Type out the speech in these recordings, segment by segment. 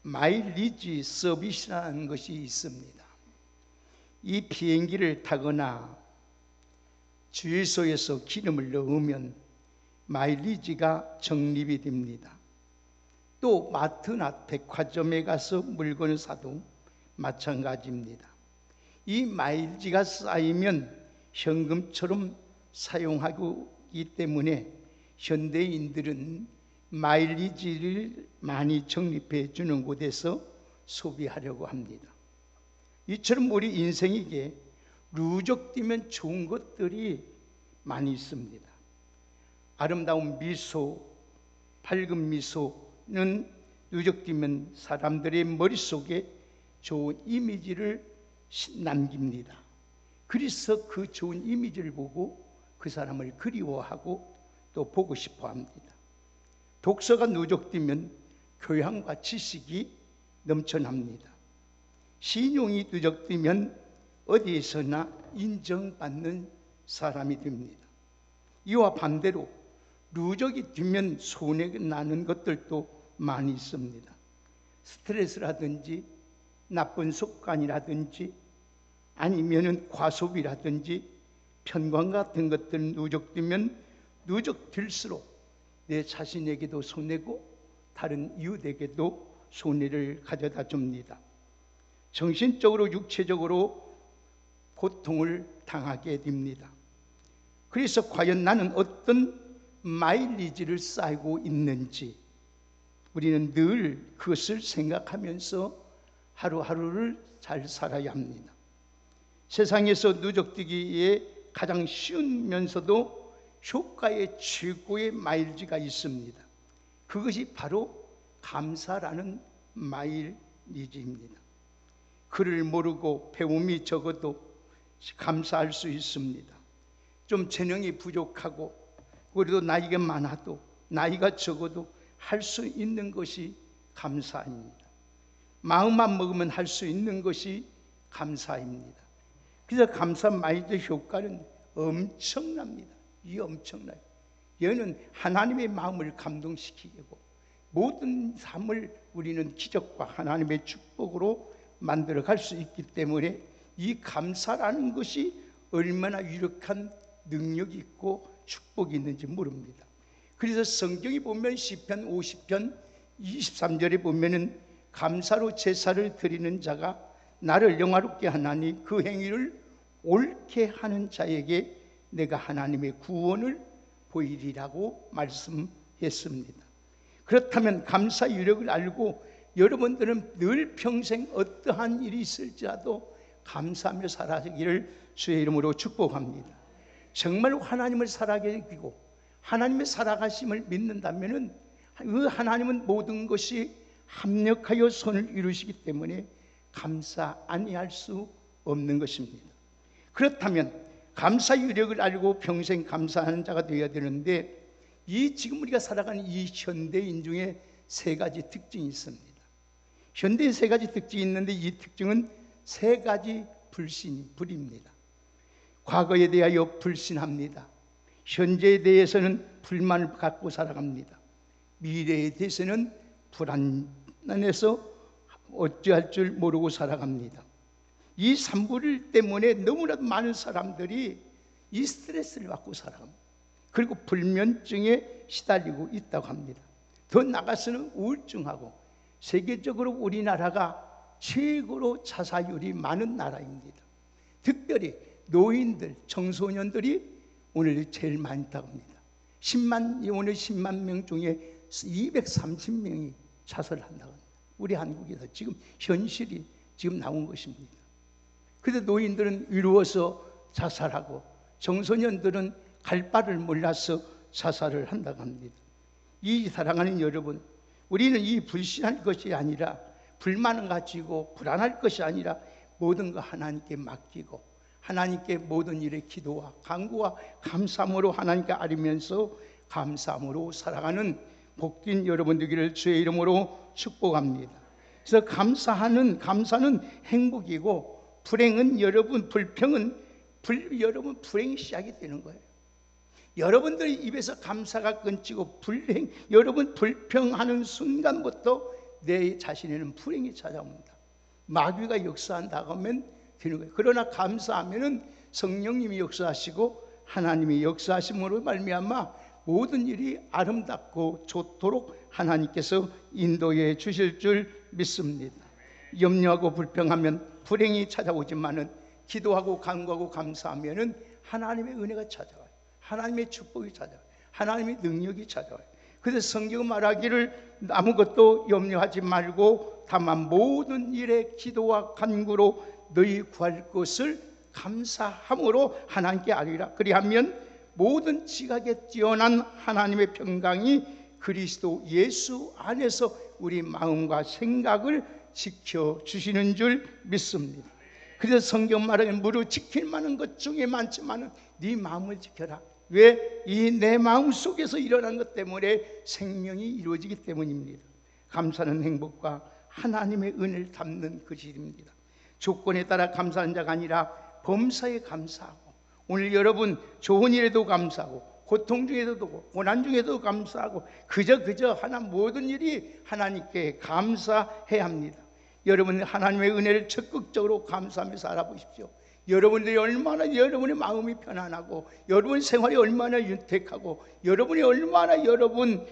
마일리지 서비스라는 것이 있습니다. 이 비행기를 타거나 주유소에서 기름을 넣으면 마일리지가 적립이 됩니다. 또 마트나 백화점에 가서 물건을 사도 마찬가지입니다. 이 마일리지가 쌓이면 현금처럼 사용하기 때문에 현대인들은 마일리지를 많이 적립해 주는 곳에서 소비하려고 합니다. 이처럼 우리 인생에게 누적되면 좋은 것들이 많이 있습니다. 아름다운 미소, 밝은 미소는 누적되면 사람들의 머릿속에 좋은 이미지를 남깁니다. 그래서 그 좋은 이미지를 보고 그 사람을 그리워하고 또 보고 싶어 합니다. 독서가 누적되면 교양과 지식이 넘쳐납니다. 신용이 누적되면 어디에서나 인정받는 사람이 됩니다. 이와 반대로 누적이 되면 손해가 나는 것들도 많이 있습니다. 스트레스라든지 나쁜 습관이라든지 아니면은 과소비라든지 편관 같은 것들 누적되면 누적될수록 내 자신에게도 손해고 다른 이웃에게도 손해를 가져다 줍니다. 정신적으로 육체적으로 고통을 당하게 됩니다. 그래서 과연 나는 어떤 마일리지를 쌓이고 있는지 우리는 늘 그것을 생각하면서 하루하루를 잘 살아야 합니다. 세상에서 누적되기에 가장 쉬우면서도 효과의 최고의 마일리지가 있습니다. 그것이 바로 감사라는 마일리지입니다. 글을 모르고 배움이 적어도 감사할 수 있습니다. 좀 재능이 부족하고 그래도 나이가 많아도 나이가 적어도 할 수 있는 것이 감사입니다. 마음만 먹으면 할 수 있는 것이 감사입니다. 그래서 감사 마일리지 효과는 엄청납니다. 이 엄청나요. 얘는 하나님의 마음을 감동시키고 모든 삶을 우리는 기적과 하나님의 축복으로 만들어 갈 수 있기 때문에 이 감사라는 것이 얼마나 유력한 능력이 있고 축복이 있는지 모릅니다. 그래서 성경이 보면 시편 50편 23절에 보면은 감사로 제사를 드리는 자가 나를 영화롭게 하나니 그 행위를 옳게 하는 자에게 내가 하나님의 구원을 보이리라고 말씀했습니다. 그렇다면 감사 유력을 알고 여러분들은 늘 평생 어떠한 일이 있을지라도 감사하며 살아가기를 주의 이름으로 축복합니다. 정말 하나님을 살아계시고 하나님의 살아가심을 믿는다면 그 하나님은 모든 것이 합력하여 선을 이루시기 때문에 감사 아니할 수 없는 것입니다. 그렇다면 감사 유력을 알고 평생 감사하는 자가 되어야 되는데 이 지금 우리가 살아가는 이 현대인 중에 세 가지 특징이 있습니다. 현대인 세 가지 특징이 있는데 이 특징은 세 가지 불입니다. 과거에 대하여 불신합니다. 현재에 대해서는 불만을 갖고 살아갑니다. 미래에 대해서는 불안해서 어찌할 줄 모르고 살아갑니다. 이 삼불 때문에 너무나도 많은 사람들이 이 스트레스를 받고 살아갑니다. 그리고 불면증에 시달리고 있다고 합니다. 더 나아가서는 우울증하고 세계적으로 우리나라가 최고로 자살률이 많은 나라입니다. 특별히 노인들, 청소년들이 오늘 제일 많다고 합니다. 오늘 10만 명 중에 230명이 자살을 한다고 합니다. 우리 한국에서 지금 현실이 지금 나온 것입니다. 그런데 노인들은 위로워서 자살하고 청소년들은 갈 바를 몰라서 자살을 한다고 합니다. 이 사랑하는 여러분, 우리는 이 불신할 것이 아니라 불만을 가지고 불안할 것이 아니라 모든 거 하나님께 맡기고 하나님께 모든 일에 기도와 간구와 감사함으로 하나님께 아뢰면서 감사함으로 살아가는 복된 여러분 되기를 주의 이름으로 축복합니다. 그래서 감사는 행복이고 불행은 여러분 불행이 시작이 되는 거예요. 여러분들이 입에서 감사가 끊기고 여러분 불평하는 순간부터 내 자신에는 불행이 찾아옵니다. 마귀가 역사한다고 하면 되는 거예요. 그러나 감사하면은 성령님이 역사하시고 하나님이 역사하심으로 말미암아 모든 일이 아름답고 좋도록 하나님께서 인도해 주실 줄 믿습니다. 염려하고 불평하면 불행이 찾아오지만은 기도하고 간구하고 감사하면은 하나님의 은혜가 찾아와요. 하나님의 축복이 찾아와요. 하나님의 능력이 찾아와요. 그래서 성경은 말하기를 아무것도 염려하지 말고 다만 모든 일에 기도와 간구로 너희 구할 것을 감사함으로 하나님께 아뢰라. 그리하면 모든 지각에 뛰어난 하나님의 평강이 그리스도 예수 안에서 우리 마음과 생각을 지켜주시는 줄 믿습니다. 그래서 성경 말하기를 무릇 지킬 만한 것 중에 많지만 네 마음을 지켜라. 왜? 이 내 마음 속에서 일어난 것 때문에 생명이 이루어지기 때문입니다. 감사는 행복과 하나님의 은혜를 담는 글입니다. 조건에 따라 감사하는 자가 아니라 범사에 감사하고, 오늘 여러분 좋은 일에도 감사하고 고통 중에도 고난 중에도 감사하고 그저 하나 모든 일이 하나님께 감사해야 합니다. 여러분 하나님의 은혜를 적극적으로 감사하며 살아보십시오. 여러분들이 얼마나 여러분의 마음이 편안하고 여러분 생활이 얼마나 윤택하고 여러분이 얼마나 여러분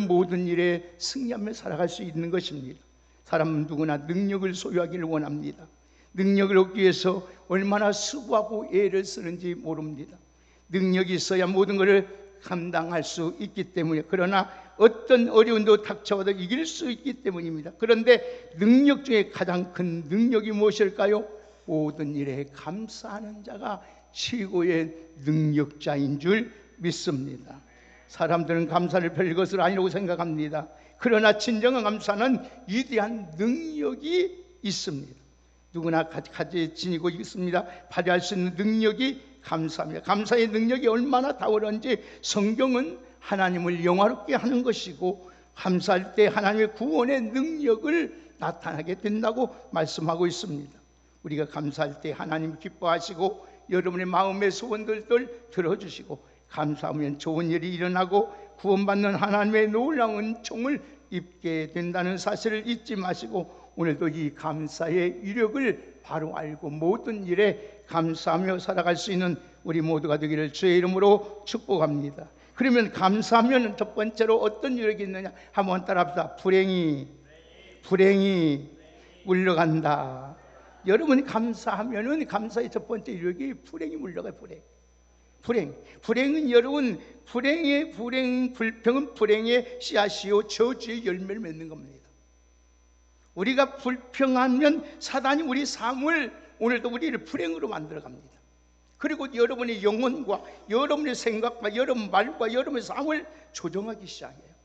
모든 일에 승리하며 살아갈 수 있는 것입니다. 사람은 누구나 능력을 소유하기를 원합니다. 능력을 얻기 위해서 얼마나 수고하고 애를 쓰는지 모릅니다. 능력이 있어야 모든 것을 감당할 수 있기 때문에, 그러나 어떤 어려움도 닥쳐와도 이길 수 있기 때문입니다. 그런데 능력 중에 가장 큰 능력이 무엇일까요? 모든 일에 감사하는 자가 최고의 능력자인 줄 믿습니다. 사람들은 감사를 별것을 아니라고 생각합니다. 그러나 진정한 감사는 위대한 능력이 있습니다. 누구나 가지 지니고 있습니다. 발휘할 수 있는 능력이 감사입니다. 감사의 능력이 얼마나 탁월한지 성경은 하나님을 영화롭게 하는 것이고 감사할 때 하나님의 구원의 능력을 나타나게 된다고 말씀하고 있습니다. 우리가 감사할 때 하나님이 기뻐하시고 여러분의 마음의 소원들을 들어주시고 감사하면 좋은 일이 일어나고 구원받는 하나님의 놀라운 은총을 입게 된다는 사실을 잊지 마시고 오늘도 이 감사의 위력을 바로 알고 모든 일에 감사하며 살아갈 수 있는 우리 모두가 되기를 주의 이름으로 축복합니다. 그러면 감사하면 첫 번째로 어떤 위력이 있느냐 한번 따라합시다. 불행이 물러간다. 여러분이 감사하면은 감사의 첫 번째 위력이 불행이 물러가요. 불행은 여러분 불평은 불행의 씨앗이요 저주의 열매를 맺는 겁니다. 우리가 불평하면 사단이 우리 삶을 오늘도 우리를 불행으로 만들어 갑니다. 그리고 여러분의 영혼과 여러분의 생각과 여러분 말과 여러분의 삶을 조종하기 시작해요.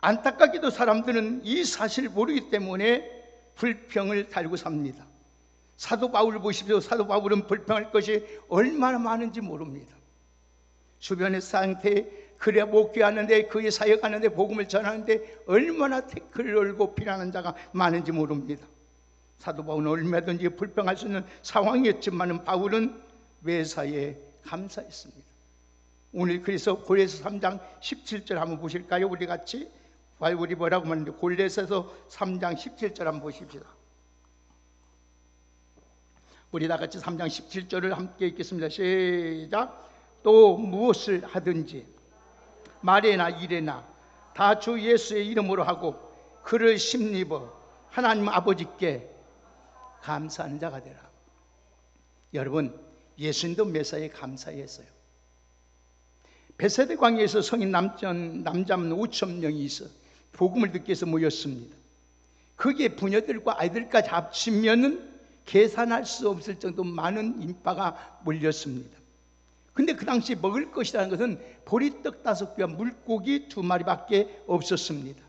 안타깝게도 사람들은 이 사실을 모르기 때문에 불평을 달고 삽니다. 사도 바울을 보십시오. 사도 바울은 불평할 것이 얼마나 많은지 모릅니다. 주변의 상태에 그래 목회하는데 그의 사역하는데 복음을 전하는데 얼마나 태클을 걸고 비난하는 자가 많은지 모릅니다. 사도 바울은 얼마든지 불평할 수 있는 상황이었지만 바울은 매사에 감사했습니다. 오늘 그래서 골로새 3장 17절 한번 보실까요? 우리 같이 바울이 뭐라고 말하는데 골로새서 3장 17절 한번 보십시다. 우리 다 같이 3장 17절을 함께 읽겠습니다. 시작. 또 무엇을 하든지 말에나 일에나 다 주 예수의 이름으로 하고 그를 심입어 하나님 아버지께 감사하는 자가 되라. 여러분 예수님도 매사에 감사했어요. 베세다 광야에서 성인 남자는 5천 명이 있어 복음을 듣기 위해서 모였습니다. 거기에 부녀들과 아이들까지 합치면은 계산할 수 없을 정도 많은 인파가 몰렸습니다. 근데 그 당시 먹을 것이라는 것은 보리떡 5개와 물고기 2마리밖에 없었습니다.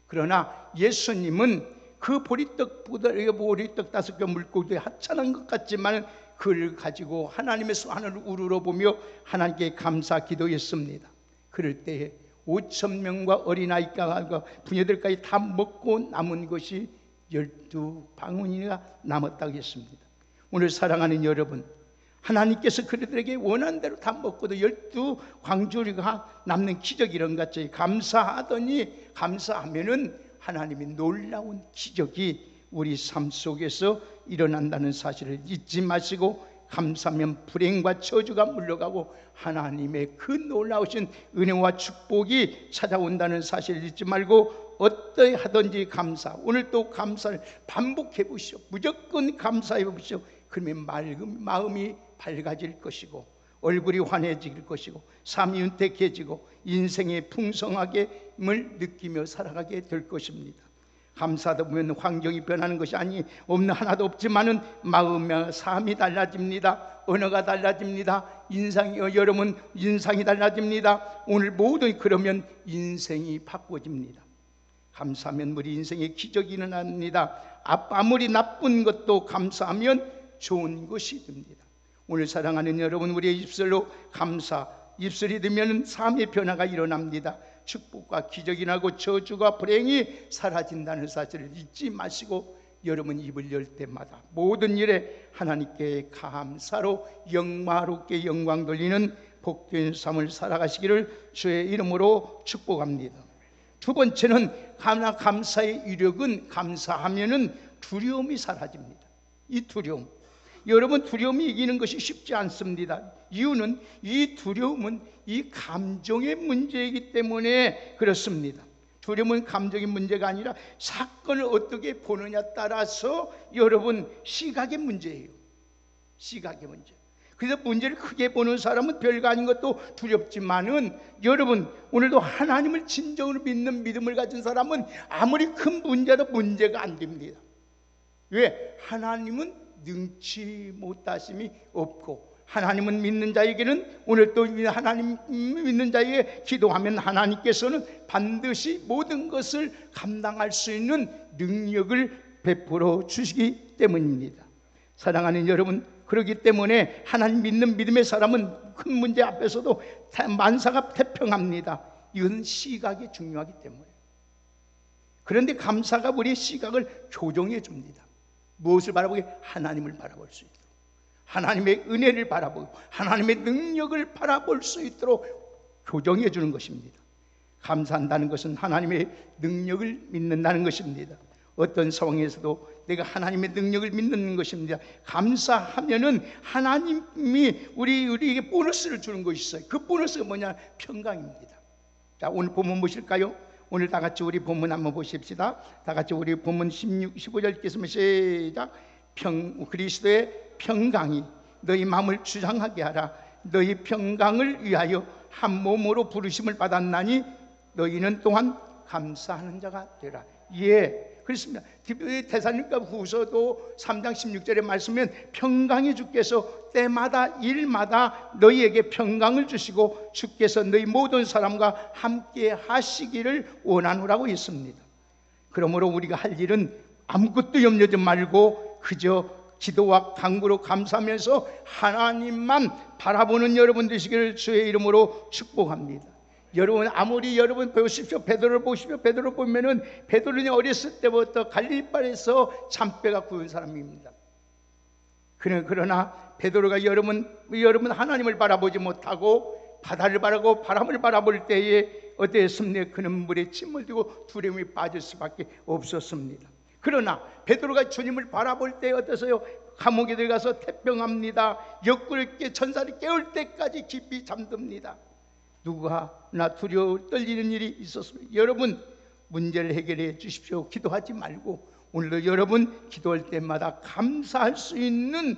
그러나 예수님은 그 보리떡 5개와 물고기에 하찮은 것 같지만 그를 가지고 하나님의 하늘을 우러러보며 하나님께 감사 기도했습니다. 그럴 때에 5천 명과 어린아이가 부녀들까지 다 먹고 남은 것이 12방울이나 남았다고 했습니다. 오늘 사랑하는 여러분, 하나님께서 그들에게 원하는 대로 다 먹고도 12광주리가 남는 기적이 이런 같이 감사하더니 감사하면은 하나님의 놀라운 기적이 우리 삶 속에서 일어난다는 사실을 잊지 마시고, 감사하면 불행과 저주가 물러가고 하나님의 그 놀라우신 은혜와 축복이 찾아온다는 사실을 잊지 말고, 어떠히 하든지 감사, 오늘 또 감사를 반복해 보시오. 무조건 감사해 보시오. 그러면 마음이 밝아질 것이고, 얼굴이 환해질 것이고, 삶이 윤택해지고 인생의 풍성함을 느끼며 살아가게 될 것입니다. 감사하다 보면 환경이 변하는 것이 없는 하나도 없지만은 마음의 삶이 달라집니다. 언어가 달라집니다. 여러분 인상이 달라집니다. 오늘 모두 그러면 인생이 바꿔집니다. 감사하면 우리 인생에 기적이 일어납니다. 아무리 나쁜 것도 감사하면 좋은 것이 됩니다. 오늘 사랑하는 여러분, 우리의 입술로 감사, 입술이 되면 삶의 변화가 일어납니다. 축복과 기적이 나고 저주가 불행이 사라진다는 사실을 잊지 마시고, 여러분 입을 열 때마다 모든 일에 하나님께 감사로 영화롭게 영광 돌리는 복된 삶을 살아가시기를 주의 이름으로 축복합니다. 두 번째는 감사의 위력은, 감사하면은 두려움이 사라집니다. 이 두려움, 여러분 두려움이 이기는 것이 쉽지 않습니다. 이유는 이 두려움은 이 감정의 문제이기 때문에 그렇습니다. 두려움은 감정의 문제가 아니라 사건을 어떻게 보느냐 따라서 여러분 시각의 문제예요. 시각의 문제. 그래서 문제를 크게 보는 사람은 별거 아닌 것도 두렵지만은, 여러분 오늘도 하나님을 진정으로 믿는 믿음을 가진 사람은 아무리 큰 문제도 문제가 안 됩니다. 왜? 하나님은 능치 못하심이 없고, 하나님은 믿는 자에게는, 오늘 또 하나님 믿는 자에게 기도하면 하나님께서는 반드시 모든 것을 감당할 수 있는 능력을 베풀어 주시기 때문입니다. 사랑하는 여러분, 그렇기 때문에 하나님 믿는 믿음의 사람은 큰 문제 앞에서도 만사가 태평합니다. 이건 시각이 중요하기 때문에. 그런데 감사가 우리의 시각을 조정해 줍니다. 무엇을 바라보게? 하나님을 바라볼 수 있도록, 하나님의 은혜를 바라보고 하나님의 능력을 바라볼 수 있도록 교정해 주는 것입니다. 감사한다는 것은 하나님의 능력을 믿는다는 것입니다. 어떤 상황에서도 내가 하나님의 능력을 믿는 것입니다. 감사하면은 하나님이 우리에게 보너스를 주는 것이 있어요. 그 보너스가 뭐냐? 평강입니다. 자, 오늘 본문 보실까요? 오늘 다 같이 우리 본문 한번 보십시다. 다 같이 우리 본문 16, 15절 읽겠습니다. 시작. 그리스도의 평강이 너희 마음을 주장하게 하라. 너희 평강을 위하여 한 몸으로 부르심을 받았나니 너희는 또한 감사하는 자가 되라. 예, 그렇습니다. 데살로니가 후서도 3장 16절에 말씀은 평강의 주께서 때마다 일마다 너희에게 평강을 주시고 주께서 너희 모든 사람과 함께 하시기를 원하노라고 했습니다. 그러므로 우리가 할 일은 아무것도 염려하지 말고 그저 기도와 간구로 감사하면서 하나님만 바라보는 여러분 되시기를 주의 이름으로 축복합니다. 여러분 아무리 여러분 보십시오. 베드로를 보십시오. 베드로 보면은 베드로는 어렸을 때부터 갈릴바에서 잔뼈가 구운 사람입니다. 그러나 베드로가 여러분 하나님을 바라보지 못하고 바다를 바라고 바람을 바라볼 때에 어땠습니까? 그는 물에 침을 들고 두려움이 빠질 수밖에 없었습니다. 그러나 베드로가 주님을 바라볼 때 어떠세요? 감옥에 들어가서 태평합니다. 옆구리에 천사를 깨울 때까지 깊이 잠듭니다. 누구나 두려워 떨리는 일이 있었습니다. 여러분 문제를 해결해 주십시오. 기도하지 말고 오늘도 여러분 기도할 때마다 감사할 수 있는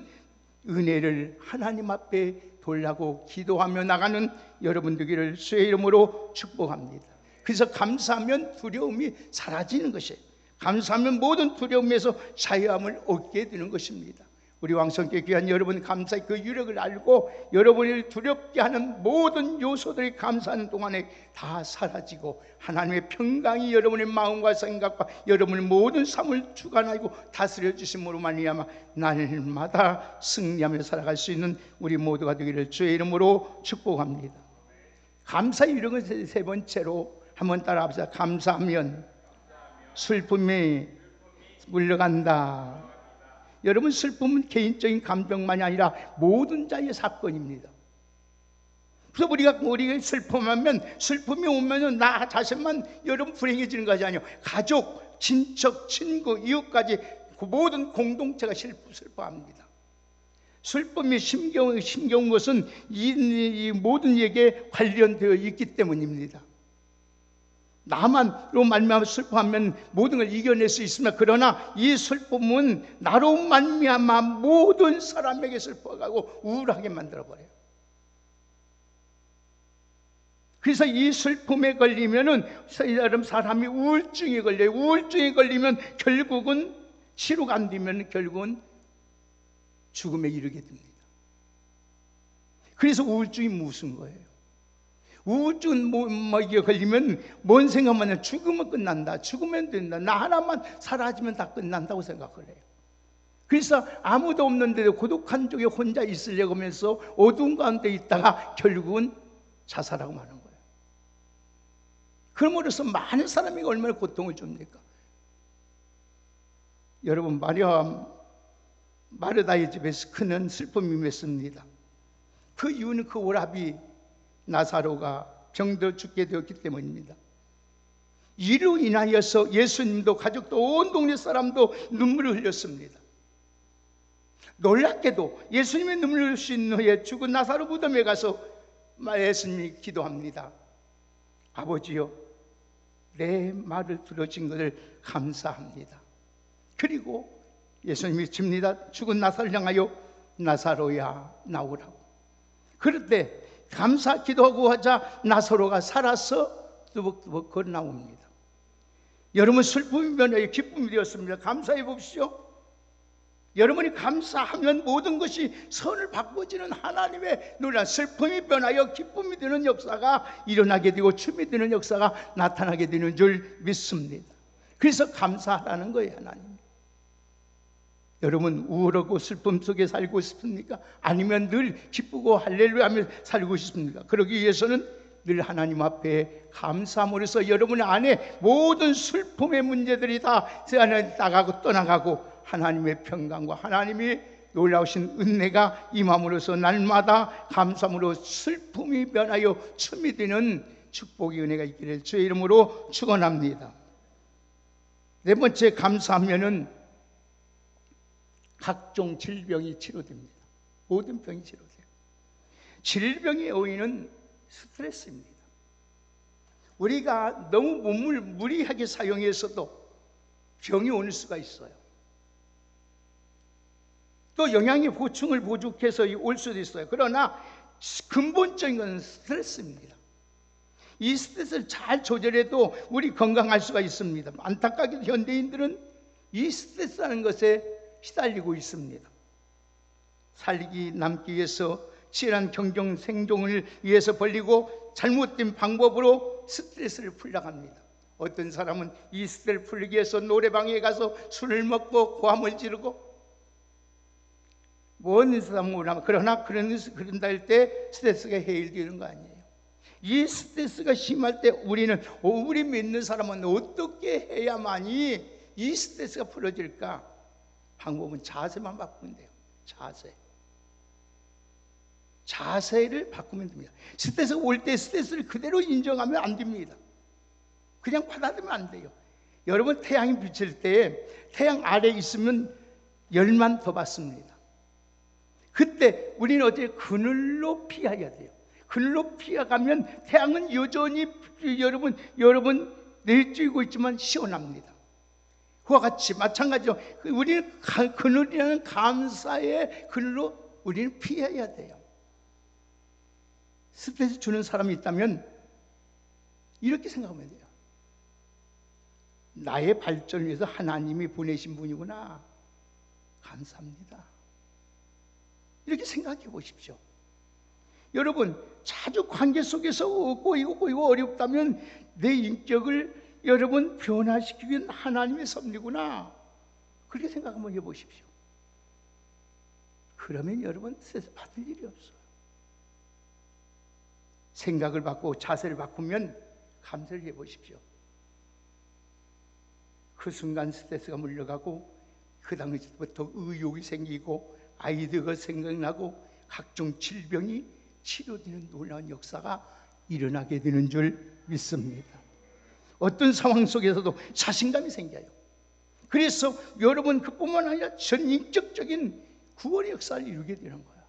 은혜를 하나님 앞에 돌라고 기도하며 나가는 여러분 되기를 주의 이름으로 축복합니다. 그래서 감사하면 두려움이 사라지는 것이에요. 감사하면 모든 두려움에서 자유함을 얻게 되는 것입니다. 우리 왕성께 귀한 여러분, 감사의 그 유력을 알고 여러분을 두렵게 하는 모든 요소들이 감사하는 동안에 다 사라지고 하나님의 평강이 여러분의 마음과 생각과 여러분의 모든 삶을 주관하고 다스려 주심으로 말미암아 날마다 승리하며 살아갈 수 있는 우리 모두가 되기를 주의 이름으로 축복합니다. 감사의 유력은 세 번째로 한번 따라합시다. 감사하면 슬픔이 물러간다. 여러분 슬픔은 개인적인 감정만이 아니라 모든 자의 사건입니다. 그래서 우리가 슬픔하면, 슬픔이 오면은 나 자신만 여러분 불행해지는 것이 아니에요. 가족, 친척, 친구, 이웃까지 그 모든 공동체가 슬퍼합니다. 슬픔이 심겨운 것은 이 모든 얘기에 관련되어 있기 때문입니다. 나만로 말미암아 슬퍼하면 모든 걸 이겨낼 수 있습니다. 그러나 이 슬픔은 나로 말미암아 모든 사람에게 슬퍼하고 우울하게 만들어버려요. 그래서 이 슬픔에 걸리면은 여러분 사람이 우울증에 걸려요. 우울증에 걸리면 결국은 치료가 안 되면 결국은 죽음에 이르게 됩니다. 그래서 우울증이 무슨 거예요? 우울증은 이게 걸리면 뭔 생각만 해요? 죽으면 끝난다, 죽으면 된다, 나 하나만 사라지면 다 끝난다고 생각을 해요. 그래서 아무도 없는데도 고독한 쪽에 혼자 있으려고 하면서 어두운 가운데 있다가 결국은 자살하고 마는 거예요. 그러므로서 많은 사람이 얼마나 고통을 줍니까? 여러분, 마르다의 집에서 큰 슬픔이 맺습니다. 그 이유는 그 오라비 나사로가 병들어 죽게 되었기 때문입니다. 이로 인하여서 예수님도 가족도 온 동네 사람도 눈물을 흘렸습니다. 놀랍게도 예수님의 눈물을 흘리신 후에 죽은 나사로 무덤에 가서 예수님이 기도합니다. 아버지요, 내 말을 들어준 것을 감사합니다. 그리고 예수님이 칩니다. 죽은 나사로를 향하여 나사로야 나오라고. 그럴 때 감사 기도하고 하자 나사로가 살아서 뚜벅뚜벅 걸어 나옵니다. 여러분, 슬픔이 변하여 기쁨이 되었습니다. 감사해 봅시오. 여러분이 감사하면 모든 것이 선을 바꿔지는 하나님의 놀라운 슬픔이 변하여 기쁨이 되는 역사가 일어나게 되고 춤이 되는 역사가 나타나게 되는 줄 믿습니다. 그래서 감사하라는 거예요, 하나님. 여러분, 우울하고 슬픔 속에 살고 싶습니까? 아니면 늘 기쁘고 할렐루야 하며 살고 싶습니까? 그러기 위해서는 늘 하나님 앞에 감사함으로써 여러분의 안에 모든 슬픔의 문제들이 다 나가고 떠나가고 하나님의 평강과 하나님이 놀라우신 은혜가 임함으로써 날마다 감사함으로 슬픔이 변하여 춤이 되는 축복의 은혜가 있기를 주의 이름으로 축원합니다. 네 번째, 감사하면은 각종 질병이 치료됩니다. 모든 병이 치료돼요. 질병의 원인은 스트레스입니다. 우리가 너무 몸을 무리하게 사용해서도 병이 올 수가 있어요. 또 영양의 보충을 부족해서 올 수도 있어요. 그러나 근본적인 건 스트레스입니다. 이 스트레스를 잘 조절해도 우리 건강할 수가 있습니다. 안타깝게도 현대인들은 이 스트레스라는 것에 시달리고 있습니다. 살기 남기 위해서 치열한 경쟁 생존을 위해서 벌리고 잘못된 방법으로 스트레스를 풀려고 합니다. 어떤 사람은 이 스트레스를 풀기 위해서 노래방에 가서 술을 먹고 고함을 지르고, 뭔 사람은 그러나 그런다 할 때 스트레스가 해결되는 거 아니에요. 이 스트레스가 심할 때 우리 믿는 사람은 어떻게 해야만이 이 스트레스가 풀어질까? 방법은 자세만 바꾸면 돼요. 자세를 바꾸면 됩니다. 스트레스가 올 때 스트레스를 그대로 인정하면 안 됩니다. 그냥 받아들이면 안 돼요. 여러분, 태양이 비칠 때 태양 아래에 있으면 열만 더 받습니다. 그때 우리는 어떻게 그늘로 피해야 돼요. 그늘로 피해가면 태양은 여전히 여러분 내쬐고 있지만 시원합니다. 그와 같이 마찬가지로 우리는 그늘이라는 감사의 그늘로 우리는 피해야 돼요. 스트레스 주는 사람이 있다면 이렇게 생각하면 돼요. 나의 발전을 위해서 하나님이 보내신 분이구나, 감사합니다. 이렇게 생각해 보십시오. 여러분, 자주 관계 속에서 꼬이고 어렵다면 내 인격을 여러분 변화시키기 위한 하나님의 섭리구나, 그렇게 생각 한번 해보십시오. 그러면 여러분 스트레스 받을 일이 없어요. 생각을 바꾸고 자세를 바꾸면 감사를 해보십시오. 그 순간 스트레스가 물러가고 그 당시부터 의욕이 생기고 아이디어가 생각나고 각종 질병이 치료되는 놀라운 역사가 일어나게 되는 줄 믿습니다. 어떤 상황 속에서도 자신감이 생겨요. 그래서 여러분 그뿐만 아니라 전인격적인 구원의 역사를 이루게 되는 거예요.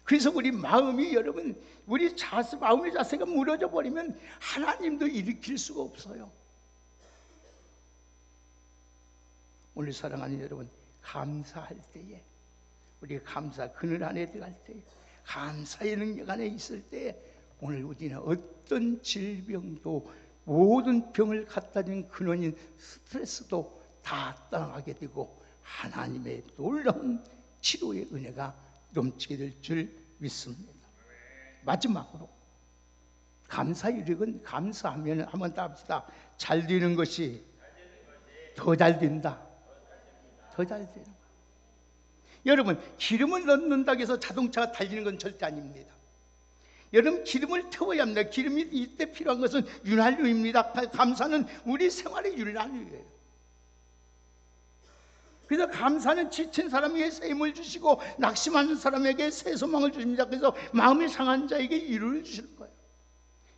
그래서 우리 마음이 여러분 우리 마음의 자세가 무너져 버리면 하나님도 일으킬 수가 없어요. 오늘 사랑하는 여러분, 감사할 때에 우리가 감사 그늘 안에 들어갈 때 감사의 능력 안에 있을 때 오늘 우리는 어떤 질병도 모든 병을 갖다 준 근원인 스트레스도 다 떠나가게 되고 하나님의 놀라운 치료의 은혜가 넘치게 될 줄 믿습니다. 마지막으로 감사의 이력은 감사하면 한번 답시다. 잘 되는 것이 더 잘 된다. 더 잘 되는 거예요. 여러분 기름을 넣는다고 해서 자동차가 달리는 건 절대 아닙니다. 여러분 기름을 태워야 합니다. 기름이 이때 필요한 것은 윤활유입니다. 감사는 우리 생활의 윤활유예요. 그래서 감사는 지친 사람에게 새 힘을 주시고 낙심하는 사람에게 새 소망을 주십니다. 그래서 마음이 상한 자에게 위로를 주시는 거예요.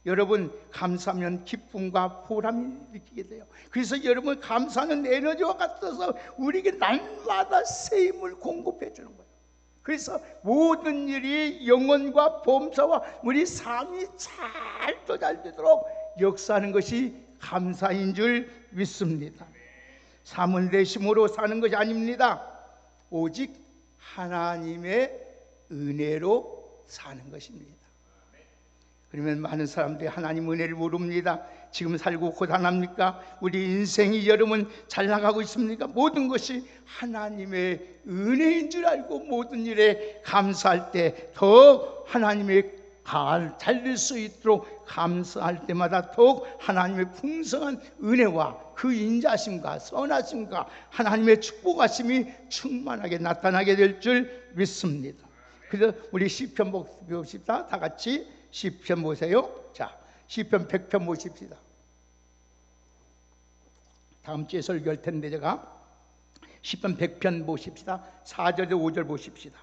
여러분 감사하면 기쁨과 보람이 느끼게 돼요. 그래서 여러분 감사는 에너지와 같아서 우리에게 날마다 새 힘을 공급해 주는 거예요. 그래서 모든 일이 영혼과 범사와 우리 삶이 잘 되도록 역사하는 것이 감사인 줄 믿습니다. 삶은 내 힘으로 사는 것이 아닙니다. 오직 하나님의 은혜로 사는 것입니다. 그러면 많은 사람들이 하나님 은혜를 모릅니다. 지금 살고 고단합니까? 우리 인생이 여러분 잘 나가고 있습니까? 모든 것이 하나님의 은혜인 줄 알고 모든 일에 감사할 때 더 하나님의 잘 될 수 있도록 감사할 때마다 더욱 하나님의 풍성한 은혜와 그 인자심과 선하심과 하나님의 축복하심이 충만하게 나타나게 될 줄 믿습니다. 그래서 우리 시편 봅시다. 다 같이 시편 보세요. 자, 시편 100편 보십시다. 다음 주에 설교할 텐데 제가 시편 100편 보십시다. 4절에 5절 보십시다.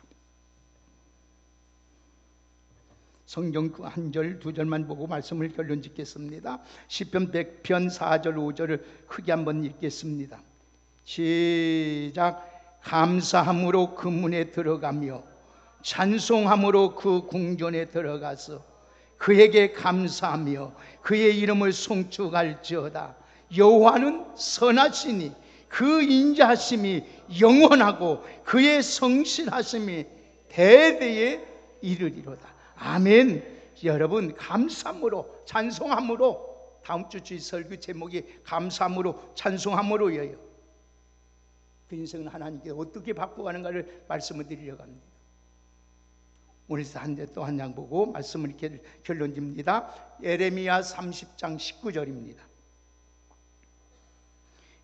성경 그 한 절, 두 절만 보고 말씀을 결론 짓겠습니다. 시편 100편 4절, 5절을 크게 한번 읽겠습니다. 시작. 감사함으로 그 문에 들어가며 찬송함으로 그 궁전에 들어가서 그에게 감사하며 그의 이름을 송축할지어다. 여호와는 선하시니 그 인자하심이 영원하고 그의 성실하심이 대대에 이르리로다. 아멘. 여러분 감사함으로 찬송함으로 다음 주 주일 설교 제목이 감사함으로 찬송함으로예요. 그 인생은 하나님께 어떻게 바꿔가는가를 말씀을 드리려고 합니다. 오늘 또 한 장 보고 말씀을 이렇게 결론 짓습니다. 에레미야 30장 19절입니다.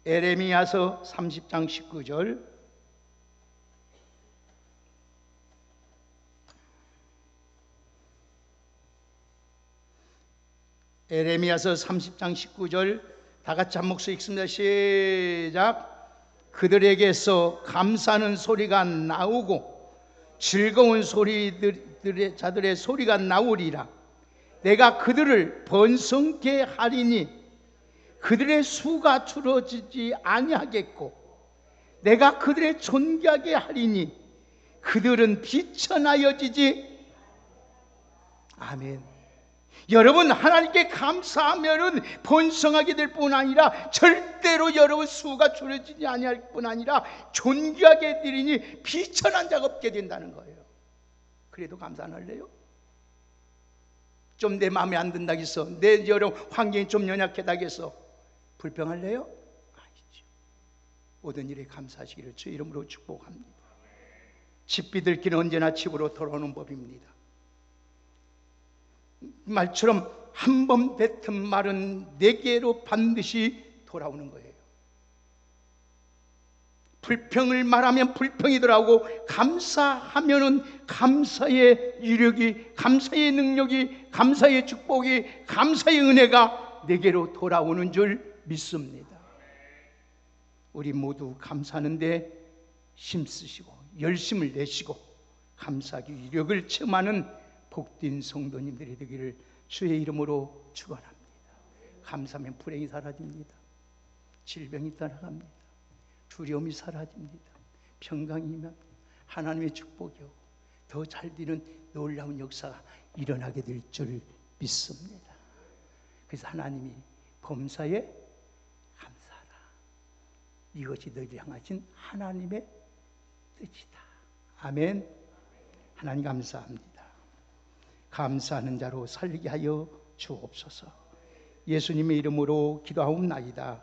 에레미야서 30장 19절. 에레미야서 30장 19절 다 같이 한 목소리 읽습니다. 시작. 그들에게서 감사하는 소리가 나오고 즐거운 자들의 소리가 나오리라. 내가 그들을 번성케 하리니 그들의 수가 줄어지지 아니하겠고 내가 그들의 존귀하게 하리니 그들은 비천하여지지. 아멘. 여러분 하나님께 감사하면은 번성하게 될 뿐 아니라 절대로 여러분 수가 줄어지지 아니할 뿐 아니라 존귀하게 되리니 비천한 자가 없게 된다는 거예요. 그래도 감사 안 할래요? 좀 내 마음에 안 든다고 해서 내 여러분 환경이 좀 연약하다고 해서 불평할래요? 아니죠. 모든 일에 감사하시기를 주 이름으로 축복합니다. 집 비들기는 언제나 집으로 돌아오는 법입니다. 말처럼 한 번 뱉은 말은 내게로 반드시 돌아오는 거예요. 불평을 말하면 불평이 돌아오고 감사하면은 감사의 유력이, 감사의 능력이, 감사의 축복이, 감사의 은혜가 내게로 돌아오는 줄 믿습니다. 우리 모두 감사하는데 힘쓰시고 열심을 내시고 감사하기 위력을 체험하는 복된 성도님들이 되기를 주의 이름으로 축원합니다. 감사하면 불행이 사라집니다. 질병이 떠나갑니다. 두려움이 사라집니다. 평강이 임합니다. 하나님의 축복이요 더 잘 되는 놀라운 역사가 일어나게 될 줄 믿습니다. 그래서 하나님이 범사에 감사하라. 이것이 너희를 향하신 하나님의 뜻이다. 아멘. 하나님 감사합니다. 감사하는 자로 살게 하여 주옵소서. 예수님의 이름으로 기도하옵나이다.